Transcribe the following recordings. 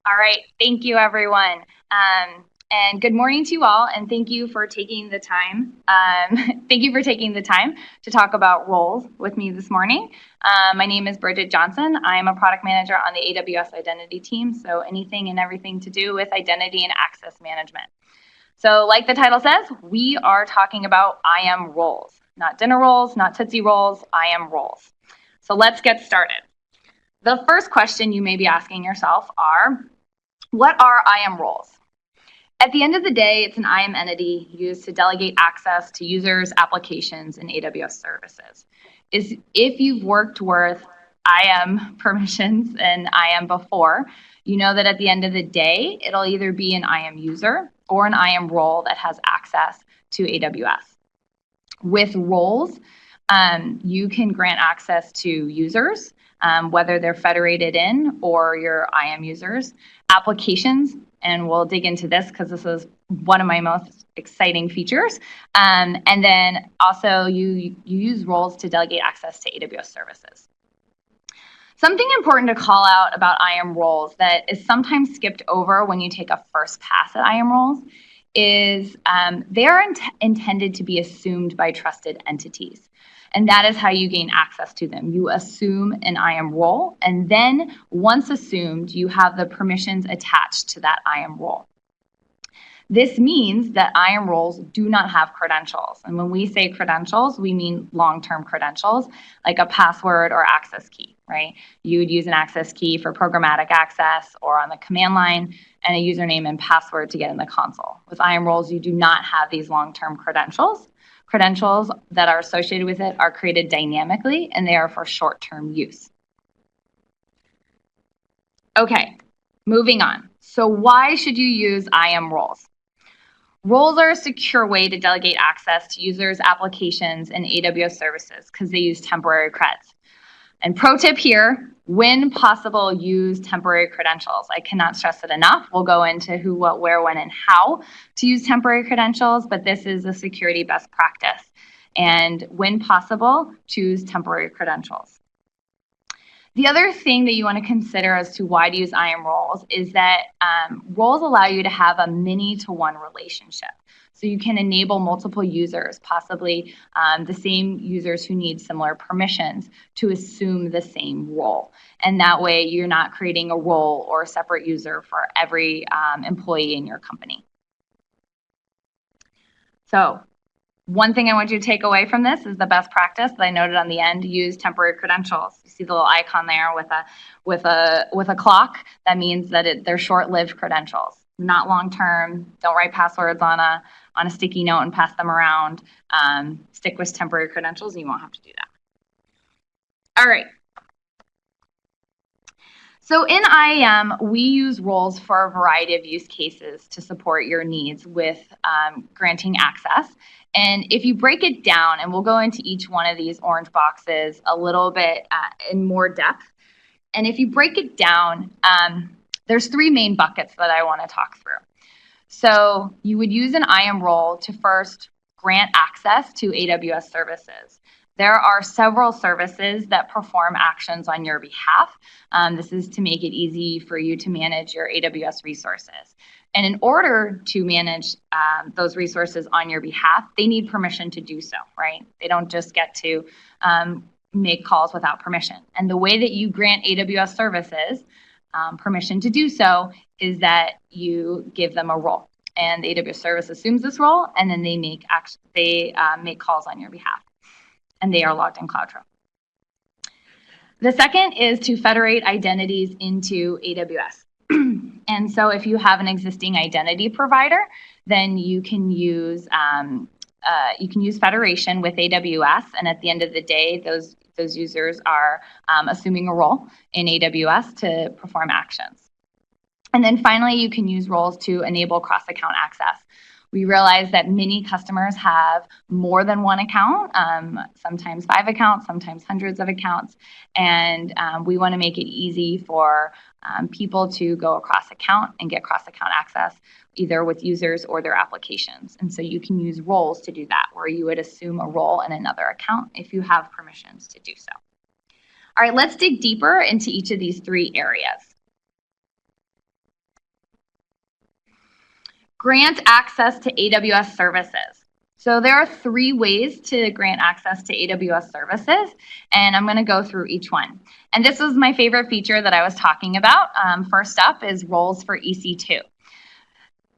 All right, thank you, everyone. And good morning to you all, and thank you for taking the time. Thank you for taking the time to talk about roles with me this morning. My name is Brigid Johnson. I'm a product manager on the AWS Identity team, so anything and everything to do with identity and access management. So like the title says, we are talking about IAM roles, not dinner rolls, not Tootsie Rolls, IAM roles. So let's get started. The first question you may be asking yourself are, what are IAM roles? At the end of the day, it's an IAM entity used to delegate access to users, applications, and AWS services. If you've worked with IAM permissions and IAM before, you know that at the end of the day, it'll either be an IAM user or an IAM role that has access to AWS. With roles, you can grant access to users, whether they're federated in or your IAM users, applications, and we'll dig into this because this is one of my most exciting features. And then also you use roles to delegate access to AWS services. Something important to call out about IAM roles that is sometimes skipped over when you take a first pass at IAM roles is they are intended to be assumed by trusted entities. And that is how you gain access to them. You assume an IAM role, and then once assumed, you have the permissions attached to that IAM role. This means that IAM roles do not have credentials. And when we say credentials, we mean long-term credentials, like a password or access key, right? You would use an access key for programmatic access or on the command line, and a username and password to get in the console. With IAM roles, you do not have these long-term credentials. Credentials that are associated with it are created dynamically, and they are for short-term use. Okay, moving on. So why should you use IAM roles? Roles are a secure way to delegate access to users, applications, and AWS services because they use temporary creds. And pro tip here, when possible, use temporary credentials. I cannot stress it enough. We'll go into who, what, where, when, and how to use temporary credentials, but this is a security best practice. And when possible, choose temporary credentials. The other thing that you want to consider as to why to use IAM roles is that roles allow you to have a many-to-one relationship. So you can enable multiple users, possibly the same users who need similar permissions, to assume the same role. And that way you're not creating a role or a separate user for every employee in your company. So one thing I want you to take away from this is the best practice that I noted on the end: use temporary credentials. You see the little icon there with a clock. That means that they're short-lived credentials, not long-term. Don't write passwords on a sticky note and pass them around. Stick with temporary credentials, and you won't have to do that. All right. So in IAM, we use roles for a variety of use cases to support your needs with granting access. And if you break it down, and we'll go into each one of these orange boxes a little bit in more depth. And if you break it down, there's three main buckets that I want to talk through. So you would use an IAM role to first grant access to AWS services. There are several services that perform actions on your behalf. This is to make it easy for you to manage your AWS resources. And in order to manage those resources on your behalf, they need permission to do so, right? They don't just get to make calls without permission. And the way that you grant AWS services permission to do so is that you give them a role. And the AWS service assumes this role, and then they make calls on your behalf. And they are logged in CloudTrail. The second is to federate identities into AWS. And so if you have an existing identity provider, then you can use federation with AWS, and at the end of the day, those users are assuming a role in AWS to perform actions. And then finally, you can use roles to enable cross-account access. We realize that many customers have more than one account, sometimes 5 accounts, sometimes hundreds of accounts, and we want to make it easy for people to go across account and get cross-account access, either with users or their applications. And so you can use roles to do that, where you would assume a role in another account if you have permissions to do so. All right, let's dig deeper into each of these three areas. Grant access to AWS services. So there are 3 ways to grant access to AWS services, and I'm going to go through each one. And this was my favorite feature that I was talking about. First up is roles for EC2.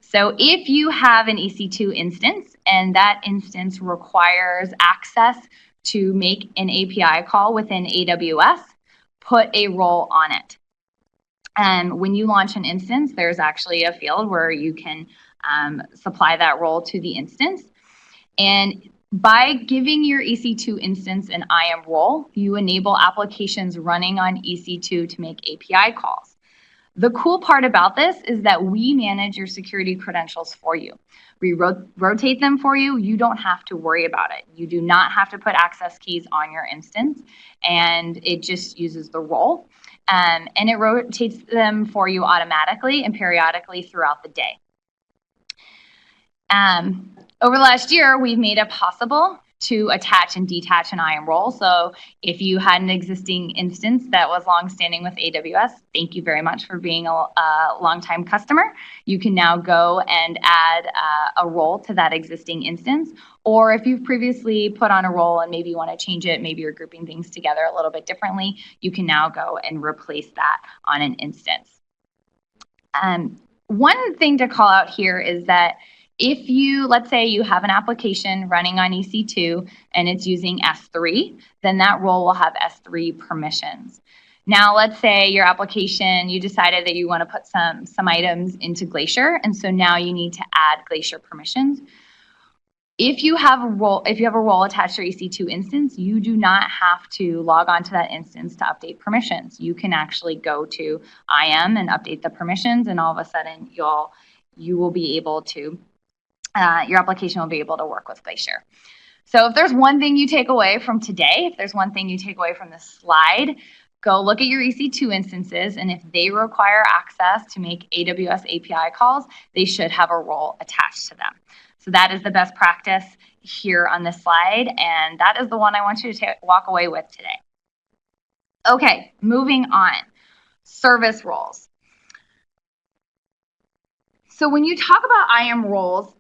So if you have an EC2 instance and that instance requires access to make an API call within AWS, put a role on it. And when you launch an instance, there's actually a field where you can supply that role to the instance. And by giving your EC2 instance an IAM role, you enable applications running on EC2 to make API calls. The cool part about this is that we manage your security credentials for you. We rotate them for you. You don't have to worry about it. You do not have to put access keys on your instance, and it just uses the role. And it rotates them for you automatically and periodically throughout the day. Over the last year, we've made it possible to attach and detach an IAM role. So if you had an existing instance that was longstanding with AWS, thank you very much for being a longtime customer. You can now go and add a role to that existing instance. Or if you've previously put on a role and maybe you want to change it, maybe you're grouping things together a little bit differently, you can now go and replace that on an instance. One thing to call out here is that if you, let's say you have an application running on EC2 and it's using S3, then that role will have S3 permissions. Now, let's say your application, you decided that you want to put some items into Glacier, and so now you need to add Glacier permissions. If you have a role attached to your EC2 instance, you do not have to log on to that instance to update permissions. You can actually go to IAM and update the permissions, and all of a sudden you will be able to your application will be able to work with Glacier. So if there's one thing you take away from today, if there's one thing you take away from this slide, go look at your EC2 instances, and if they require access to make AWS API calls, they should have a role attached to them. So that is the best practice here on this slide, and that is the one I want you to walk away with today. Okay, moving on. Service roles. So when you talk about IAM roles,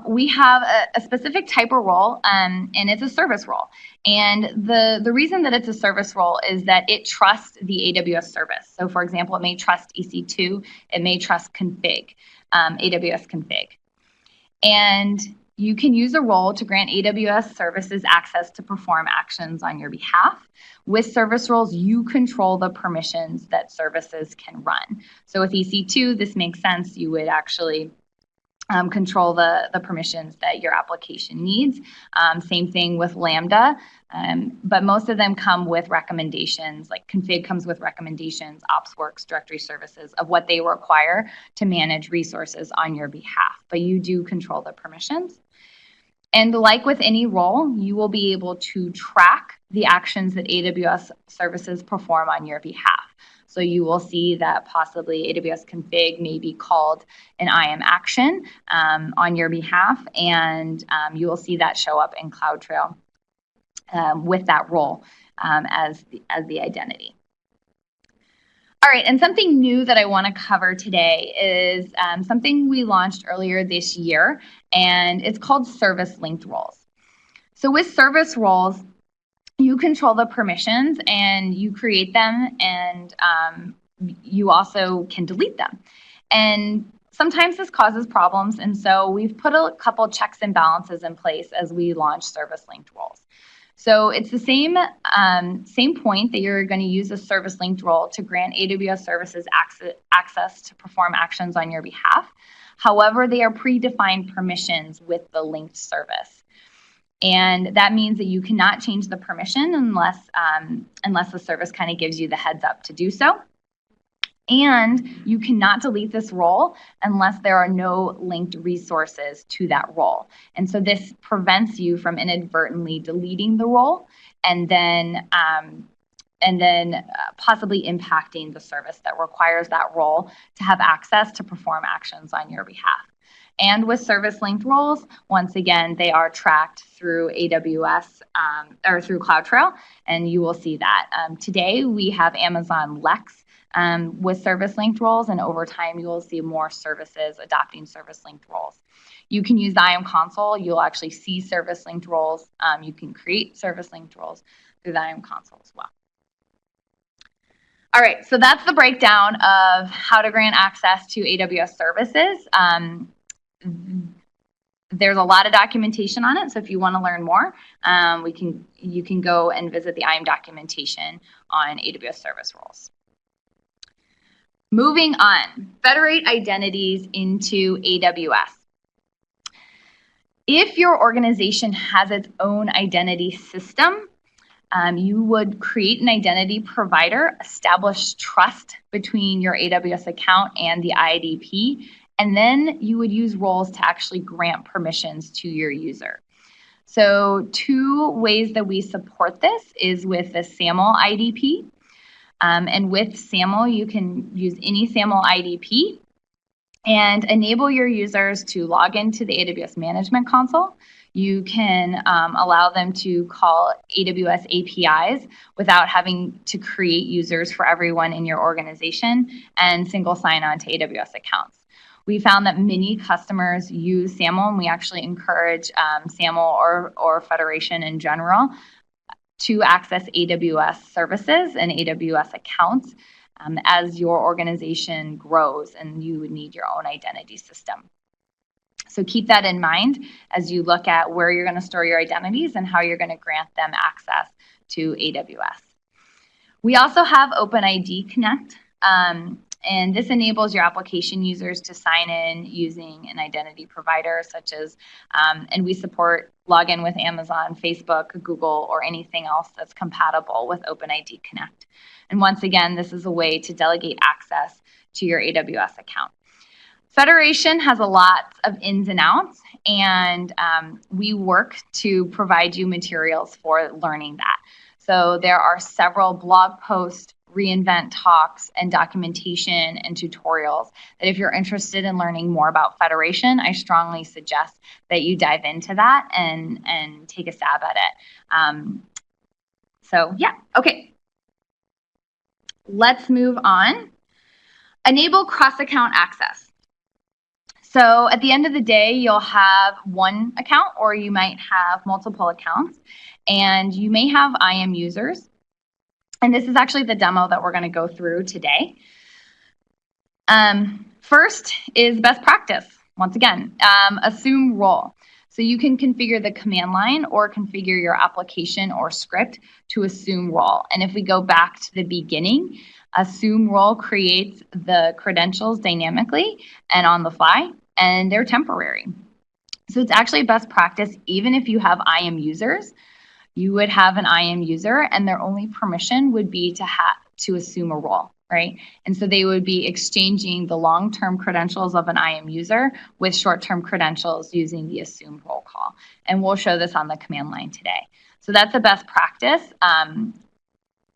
we have a specific type of role, and it's a service role. And the reason that it's a service role is that it trusts the AWS service. So for example, it may trust EC2, it may trust config, AWS config. And you can use a role to grant AWS services access to perform actions on your behalf. With service roles, you control the permissions that services can run. So with EC2, this makes sense. You would actually control the permissions that your application needs. Same thing with Lambda, but most of them come with recommendations, like config comes with recommendations, OpsWorks, directory services, of what they require to manage resources on your behalf, but you do control the permissions. And like with any role, you will be able to track the actions that AWS services perform on your behalf. So you will see that possibly AWS config may be called an IAM action on your behalf, and you will see that show up in CloudTrail with that role as the identity. All right, and something new that I want to cover today is something we launched earlier this year, and it's called service-linked roles. So with service roles, you control the permissions and you create them, and you also can delete them. And sometimes this causes problems, and so we've put a couple checks and balances in place as we launch service-linked roles. So it's the same point that you're going to use a service-linked role to grant AWS services access to perform actions on your behalf. However, they are predefined permissions with the linked service. And that means that you cannot change the permission unless the service kind of gives you the heads up to do so. And you cannot delete this role unless there are no linked resources to that role. And so this prevents you from inadvertently deleting the role and then possibly impacting the service that requires that role to have access to perform actions on your behalf. And with service-linked roles, once again, they are tracked through AWS or through CloudTrail, and you will see that. Today, we have Amazon Lex with service-linked roles, and over time you will see more services adopting service-linked roles. You can use the IAM console. You'll actually see service-linked roles. You can create service-linked roles through the IAM console as well. All right, so that's the breakdown of how to grant access to AWS services. There's a lot of documentation on it, so if you want to learn more, you can go and visit the IAM documentation on AWS service roles. Moving on, Federate Identities into AWS. If your organization has its own identity system, you would create an identity provider, establish trust between your AWS account and the IDP, and then you would use roles to actually grant permissions to your user. So 2 ways that we support this is with the SAML IDP. And with SAML, you can use any SAML IDP and enable your users to log into the AWS Management Console. You can allow them to call AWS APIs without having to create users for everyone in your organization and single sign-on to AWS accounts. We found that many customers use SAML, and we actually encourage SAML or Federation in general to access AWS services and AWS accounts as your organization grows and you would need your own identity system. So keep that in mind as you look at where you're going to store your identities and how you're going to grant them access to AWS. We also have OpenID Connect, and this enables your application users to sign in using an identity provider such as, and we support login with Amazon, Facebook, Google, or anything else that's compatible with OpenID Connect. And once again, this is a way to delegate access to your AWS account. Federation has a lot of ins and outs, and we work to provide you materials for learning that. So there are several blog posts, reInvent talks, and documentation and tutorials that if you're interested in learning more about Federation, I strongly suggest that you dive into that and take a stab at it. So yeah, okay. Let's move on. Enable cross-account access. So at the end of the day, you'll have one account or you might have multiple accounts, and you may have IAM users. And this is actually the demo that we're going to go through today. First is best practice. Once again, assume role. So you can configure the command line or configure your application or script to assume role. And if we go back to the beginning, assume role creates the credentials dynamically and on the fly, and they're temporary. So it's actually best practice even if you have IAM users. You would have an IAM user and their only permission would be to assume a role, right? And so they would be exchanging the long-term credentials of an IAM user with short-term credentials using the assume role call. And we'll show this on the command line today. So that's a best practice.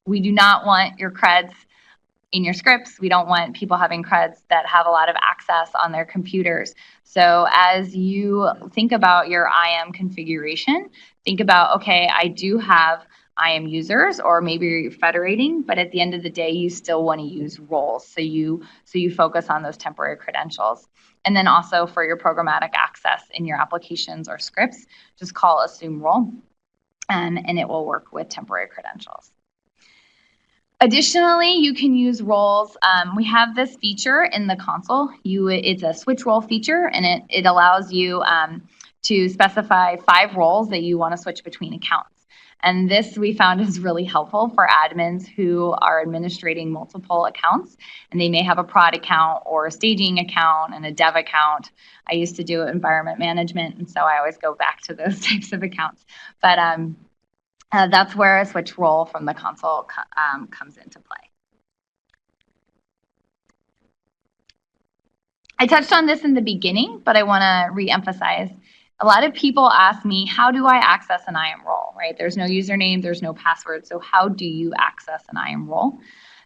We do not want your creds in your scripts. We don't want people having creds that have a lot of access on their computers. So as you think about your IAM configuration, think about, okay, I do have IAM users, or maybe you're federating, but at the end of the day, you still want to use roles. So you focus on those temporary credentials. And then also for your programmatic access in your applications or scripts, just call assume role, and it will work with temporary credentials. Additionally, you can use roles. We have this feature in the console. It's a switch role feature, and it allows you to specify 5 roles that you want to switch between accounts. And this we found is really helpful for admins who are administrating multiple accounts, and they may have a prod account or a staging account and a dev account. I used to do environment management, and so I always go back to those types of accounts. But that's where a switch role from the console comes into play. I touched on this in the beginning, but I want to re-emphasize. A lot of people ask me, how do I access an IAM role, right? There's no username, there's no password, so how do you access an IAM role?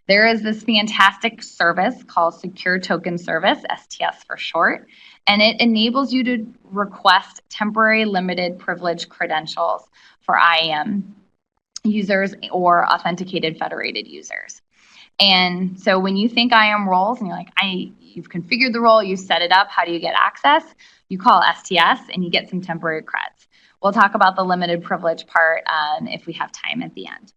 There is this fantastic service called Secure Token Service, STS for short, and it enables you to request temporary limited privilege credentials for IAM users or authenticated federated users. And so when you think IAM roles and you're like, you've configured the role, you set it up, how do you get access? You call STS and you get some temporary creds. We'll talk about the limited privilege part if we have time at the end.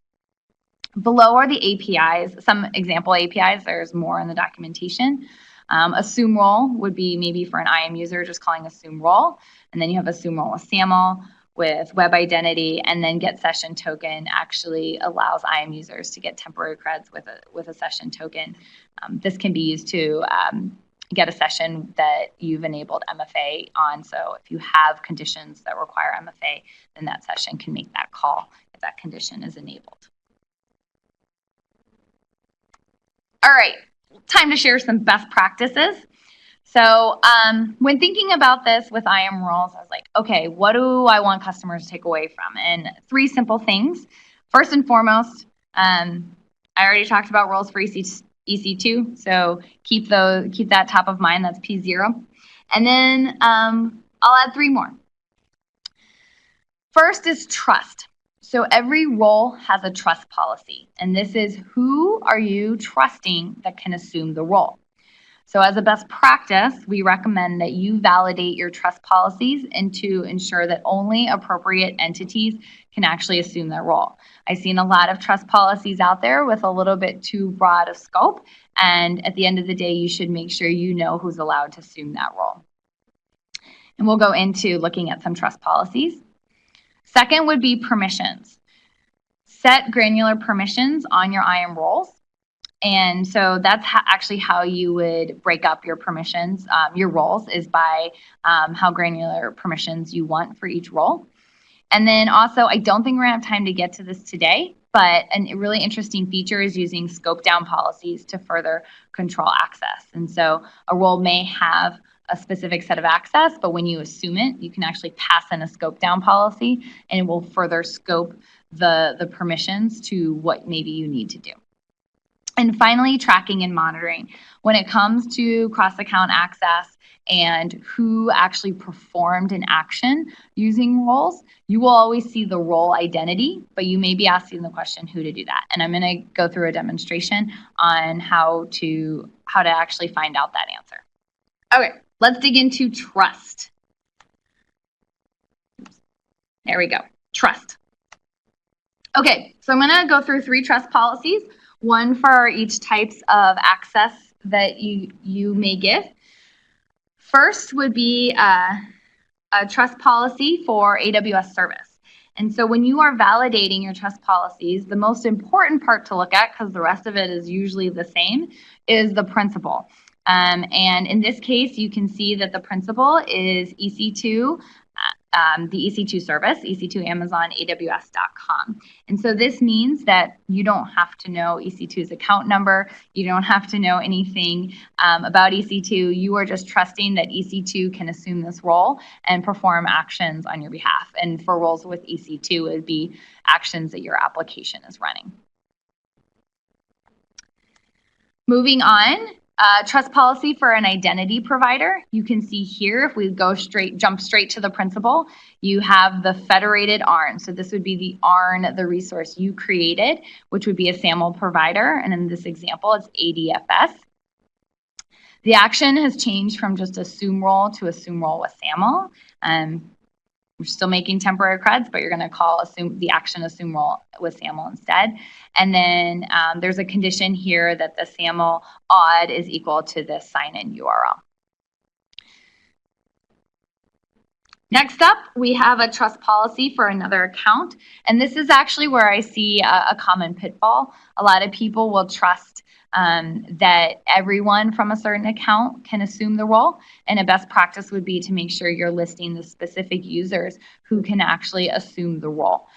Below are the APIs, some example APIs. There's more in the documentation. Assume role would be maybe for an IAM user just calling assume role. And then you have assume role with SAML, with web identity, and then get session token actually allows IAM users to get temporary creds with a session token. This can be used to get a session that you've enabled MFA on. So if you have conditions that require MFA, then that session can make that call if that condition is enabled. All right, time to share some best practices. So when thinking about this with IAM roles, I was like, okay, what do I want customers to take away from? And 3 simple things. First and foremost, I already talked about roles for EC2, so keep that top of mind. That's P0. And then I'll add 3 more. First is trust. So every role has a trust policy, and this is who are you trusting that can assume the role. So as a best practice, we recommend that you validate your trust policies and to ensure that only appropriate entities can actually assume that role. I've seen a lot of trust policies out there with a little bit too broad of scope, and at the end of the day, you should make sure you know who's allowed to assume that role. And we'll go into looking at some trust policies. Second would be permissions. Set granular permissions on your IAM roles. And so that's actually how you would break up your permissions, your roles, is by how granular permissions you want for each role. And then also, I don't think we're going to have time to get to this today, but a really interesting feature is using scope down policies to further control access. And so a role may have a specific set of access, but when you assume it, you can actually pass in a scope down policy and it will further scope the permissions to what maybe you need to do. And finally, tracking and monitoring. When it comes to cross-account access and who actually performed an action using roles, you will always see the role identity, but you may be asking the question who to do that. And I'm going to go through a demonstration on how to actually find out that answer. Okay, let's dig into trust. There we go, trust. Okay, so I'm going to go through 3 trust policies. One for each types of access that you may give. First would be a trust policy for AWS service. And so when you are validating your trust policies, the most important part to look at, because the rest of it is usually the same, is the principal. And in this case, you can see that the principal is EC2, the EC2 service, EC2 Amazon AWS.com. And so this means that you don't have to know EC2's account number. You don't have to know anything about EC2. You are just trusting that EC2 can assume this role and perform actions on your behalf. And for roles with EC2, it would be actions that your application is running. Moving on. Trust policy for an identity provider. You can see here, if we jump straight to the principal, you have the federated ARN. So this would be the ARN, the resource you created, which would be a SAML provider. And in this example, it's ADFS. The action has changed from just assume role to assume role with SAML. We're still making temporary creds, but you're going to call the action assume role with SAML instead. And then there's a condition here that the SAML odd is equal to the sign-in URL. Next up, we have a trust policy for another account. And this is actually where I see a common pitfall. A lot of people will trust that everyone from a certain account can assume the role. And a best practice would be to make sure you're listing the specific users who can actually assume the role.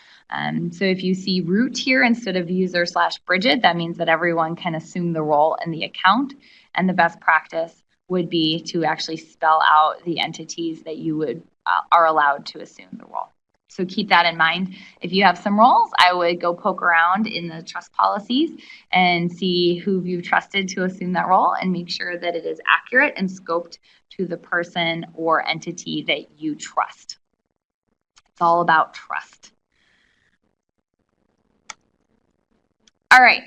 So if you see root here instead of user/Brigid, that means that everyone can assume the role in the account. And the best practice would be to actually spell out the entities that you are allowed to assume the role. So keep that in mind. If you have some roles, I would go poke around in the trust policies and see who you've trusted to assume that role and make sure that it is accurate and scoped to the person or entity that you trust. It's all about trust. All right.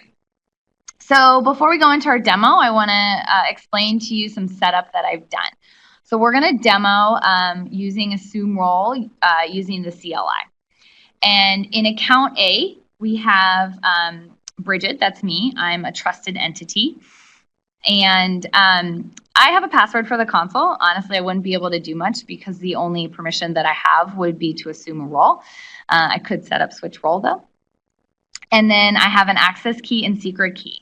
So before we go into our demo, I want to explain to you some setup that I've done. So we're going to demo using assume role using the CLI. And in account A, we have Brigid, that's me. I'm a trusted entity. And I have a password for the console. Honestly, I wouldn't be able to do much because the only permission that I have would be to assume a role. I could set up switch role though. And then I have an access key and secret key.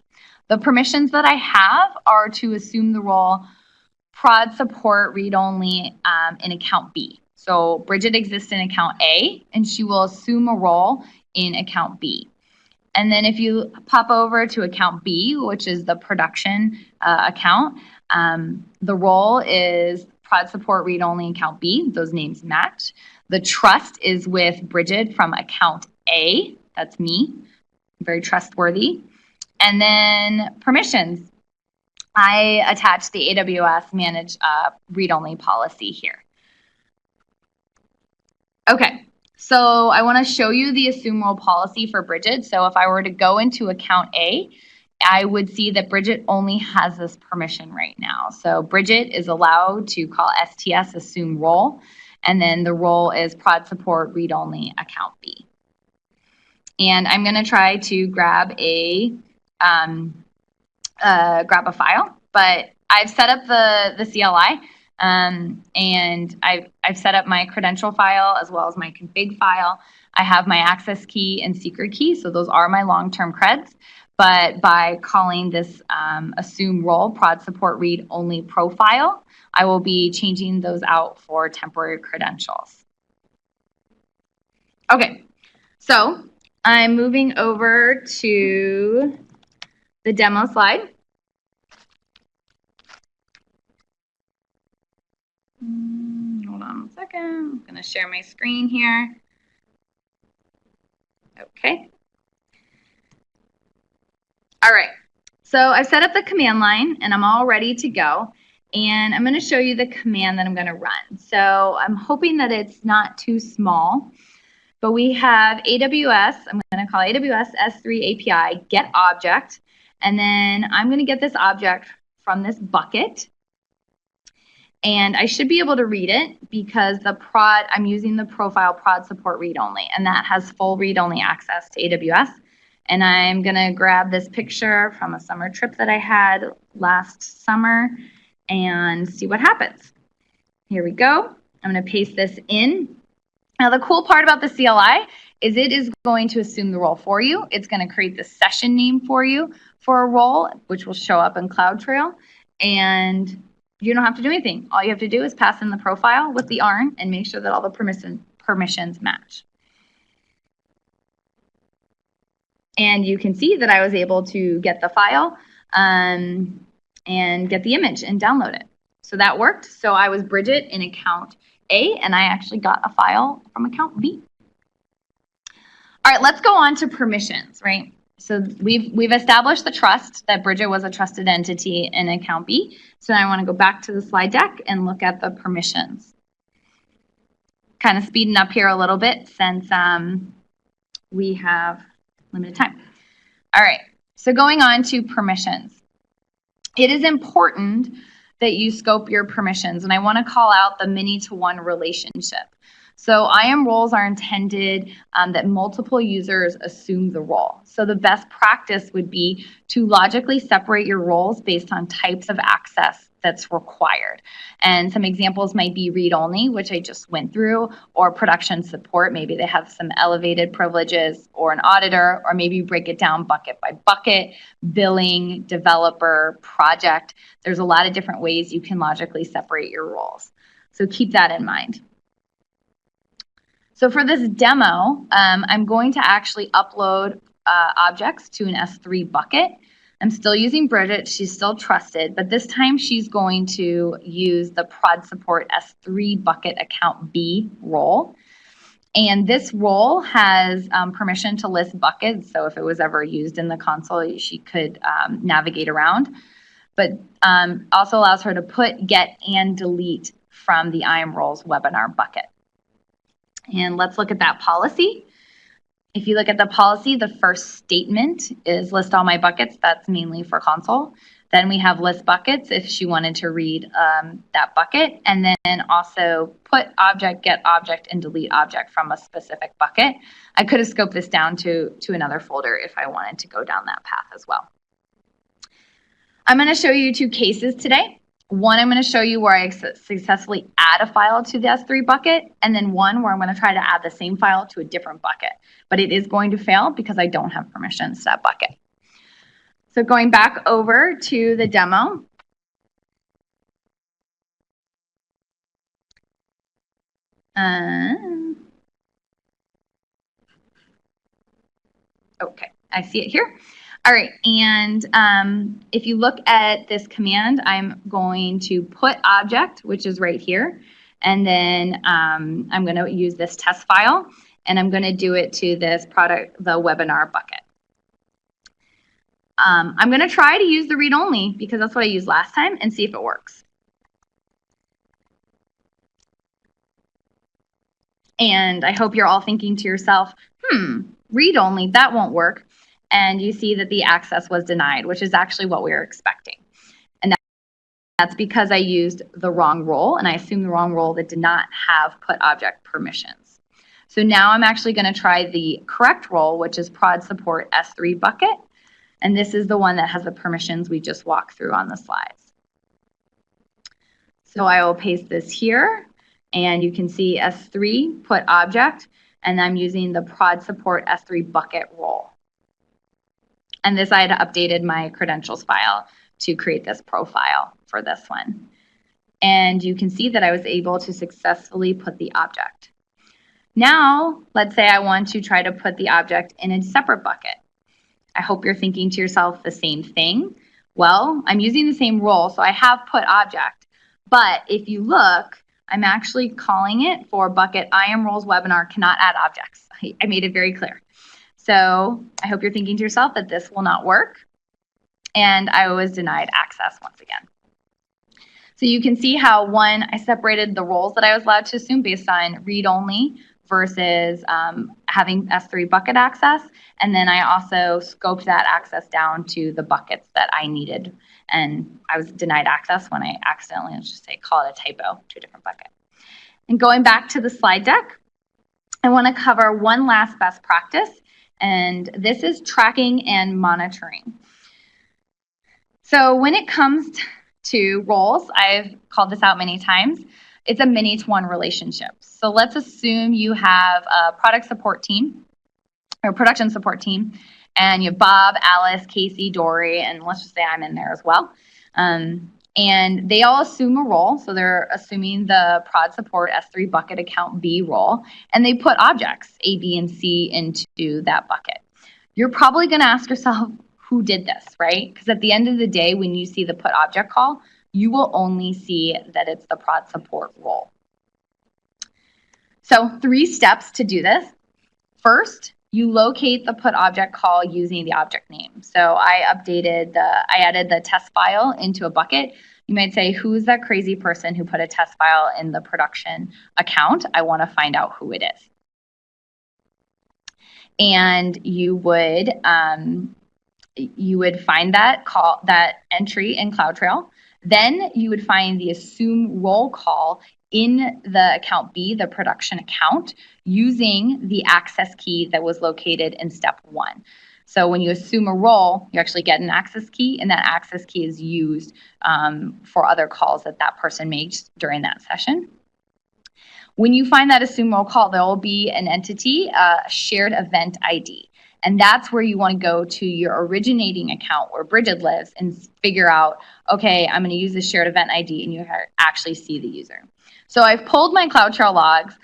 The permissions that I have are to assume the role prod support read-only in account B. So Brigid exists in account A, and she will assume a role in account B. And then if you pop over to account B, which is the production account, the role is prod support read-only account B. Those names match. The trust is with Brigid from account A. That's me. Very trustworthy. And then permissions. I attach the AWS manage read-only policy here. Okay, so I want to show you the assume role policy for Brigid. So if I were to go into account A, I would see that Brigid only has this permission right now. So Brigid is allowed to call STS assume role, and then the role is prod support read-only account B. And I'm going to try to grab a file, but I've set up the CLI, and I've set up my credential file as well as my config file. I have my access key and secret key, so those are my long-term creds. But by calling this assume role prod support read only profile, I will be changing those out for temporary credentials. Okay, so I'm moving over to the demo slide. Hold on a second. I'm going to share my screen here. Okay. All right. So I've set up the command line, and I'm all ready to go. And I'm going to show you the command that I'm going to run. So I'm hoping that it's not too small. But we have AWS, I'm going to call AWS S3 API get object, and then I'm going to get this object from this bucket, and I should be able to read it because the prod, I'm using the profile prod support read only, and that has full read only access to AWS. And I'm going to grab this picture from a summer trip that I had last summer and see what happens. Here we go. I'm going to paste this in. Now, the cool part about the CLI is it is going to assume the role for you. It's going to create the session name for you for a role, which will show up in CloudTrail. And you don't have to do anything. All you have to do is pass in the profile with the ARN and make sure that all the permissions match. And you can see that I was able to get the file and get the image and download it. So that worked. So I was Brigid in account A, and I actually got a file from account B. All right, let's go on to permissions, right? So we've established the trust that Brigid was a trusted entity in account B. So now I want to go back to the slide deck and look at the permissions. Kind of speeding up here a little bit since we have limited time. All right, so going on to permissions. It is important that you scope your permissions, and I want to call out the many-to-one relationship. So IAM roles are intended that multiple users assume the role. So the best practice would be to logically separate your roles based on types of access that's required. And some examples might be read-only, which I just went through, or production support. Maybe they have some elevated privileges, or an auditor, or maybe break it down bucket by bucket, billing, developer, project. There's a lot of different ways you can logically separate your roles. So keep that in mind. So for this demo, I'm going to actually upload objects to an S3 bucket. I'm still using Brigid, she's still trusted, but this time she's going to use the prod support S3 bucket account B role. And this role has permission to list buckets, so if it was ever used in the console, she could navigate around. But also allows her to put, get, and delete from the IAM Roles webinar bucket. And let's look at that policy. If you look at the policy, the first statement is list all my buckets. That's mainly for console. Then we have list buckets if she wanted to read that bucket, and then also put object, get object, and delete object from a specific bucket. I could have scoped this down to another folder if I wanted to go down that path as well. I'm going to show you two cases today. One, I'm going to show you where I successfully add a file to the S3 bucket, and then one where I'm going to try to add the same file to a different bucket. But it is going to fail because I don't have permissions to that bucket. So going back over to the demo. Okay, I see it here. All right, and if you look at this command, I'm going to put object, which is right here, and then I'm going to use this test file, and I'm going to do it to this product, the webinar bucket. I'm going to try to use the read-only because that's what I used last time and see if it works. And I hope you're all thinking to yourself, read-only, that won't work. And you see that the access was denied, which is actually what we were expecting. And that's because I used the wrong role, and I assumed the wrong role that did not have put object permissions. So now I'm actually going to try the correct role, which is prod support S3 bucket. And this is the one that has the permissions we just walked through on the slides. So I will paste this here, and you can see S3 put object, and I'm using the prod support S3 bucket role. And this, I had updated my credentials file to create this profile for this one. And you can see that I was able to successfully put the object. Now, let's say I want to try to put the object in a separate bucket. I hope you're thinking to yourself the same thing. Well, I'm using the same role, so I have put object. But if you look, I'm actually calling it for bucket IAM Roles webinar cannot add objects. I made it very clear. So I hope you're thinking to yourself that this will not work. And I was denied access once again. So you can see how, one, I separated the roles that I was allowed to assume based on read-only versus having S3 bucket access. And then I also scoped that access down to the buckets that I needed. And I was denied access when I accidentally, let's just say, call it a typo to a different bucket. And going back to the slide deck, I want to cover one last best practice. And this is tracking and monitoring. So when it comes to roles, I've called this out many times, it's a many-to-one relationship. So let's assume you have a product support team or production support team, and you have Bob, Alice, Casey, Dory, and let's just say I'm in there as well. And they all assume a role. So they're assuming the prod support S3 bucket account B role, and they put objects A, B, and C into that bucket. You're probably going to ask yourself, who did this, right? Because at the end of the day, when you see the put object call, you will only see that it's the prod support role. So 3 steps to do this. First, you locate the put object call using the object name. So I added the test file into a bucket. You might say, who's that crazy person who put a test file in the production account? I want to find out who it is. And you would find that entry in CloudTrail. Then you would find the assume role call in the account B, the production account, using the access key that was located in step 1. So when you assume a role, you actually get an access key, and that access key is used for other calls that that person makes during that session. When you find that assume role call, there will be an entity, a shared event ID. And that's where you want to go to your originating account where Brigid lives and figure out, okay, I'm going to use the shared event ID, and you actually see the user. So I've pulled my CloudTrail logs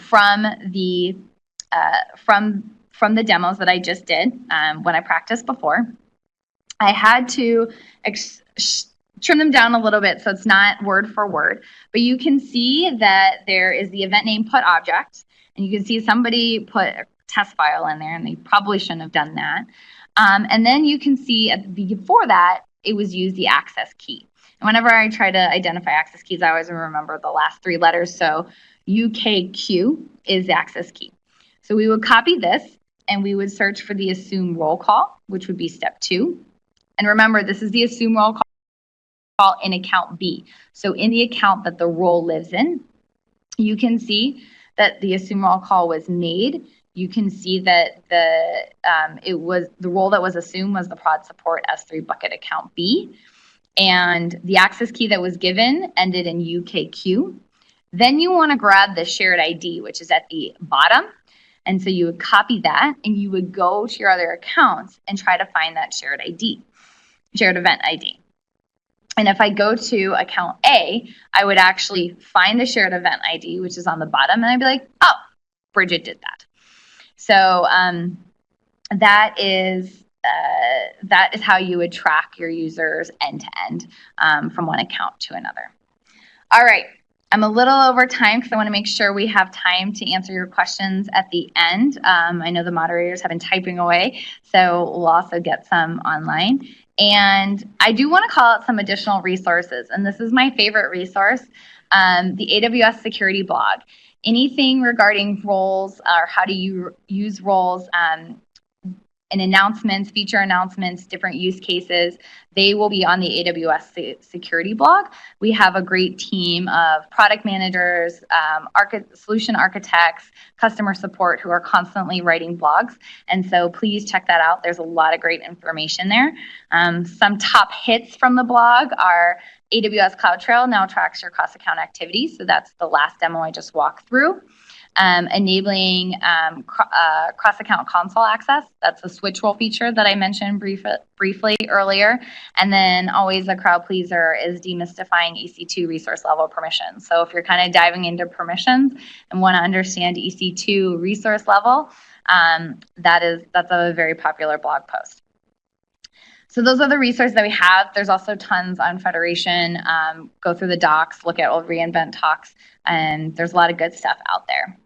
from the demos that I just did when I practiced before. I had to trim them down a little bit so it's not word for word, but you can see that there is the event name put object, and you can see somebody put a test file in there, and they probably shouldn't have done that. And then you can see before that, it was used the access key. And whenever I try to identify access keys, I always remember the last 3 letters. So UKQ is the access key. So we would copy this, and we would search for the assume roll call, which would be step 2. And remember, this is the assume roll call in account B. So in the account that the role lives in, you can see that the assume roll call was made. You can see that the role that was assumed was the prod support S3 bucket account B, and the access key that was given ended in UKQ. Then you want to grab the shared ID, which is at the bottom. And so you would copy that and you would go to your other accounts and try to find that shared event ID. And if I go to account A, I would actually find the shared event ID, which is on the bottom, and I'd be like, oh, Brigid did that. So that is how you would track your users end to end from one account to another. All right. I'm a little over time because I want to make sure we have time to answer your questions at the end. I know the moderators have been typing away, so we'll also get some online. And I do want to call out some additional resources, and this is my favorite resource, the AWS security blog. Anything regarding roles or how do you use roles, and announcements, feature announcements, different use cases, they will be on the AWS security blog. We have a great team of product managers, solution architects, customer support who are constantly writing blogs. And so please check that out. There's a lot of great information there. Some top hits from the blog are AWS CloudTrail now tracks your cross-account activities. So that's the last demo I just walked through. Enabling cross-account console access. That's a switch role feature that I mentioned briefly earlier. And then always a crowd pleaser is demystifying EC2 resource level permissions. So if you're kind of diving into permissions and want to understand EC2 resource level, that's a very popular blog post. So those are the resources that we have. There's also tons on Federation. Go through the docs, look at old reInvent talks, and there's a lot of good stuff out there.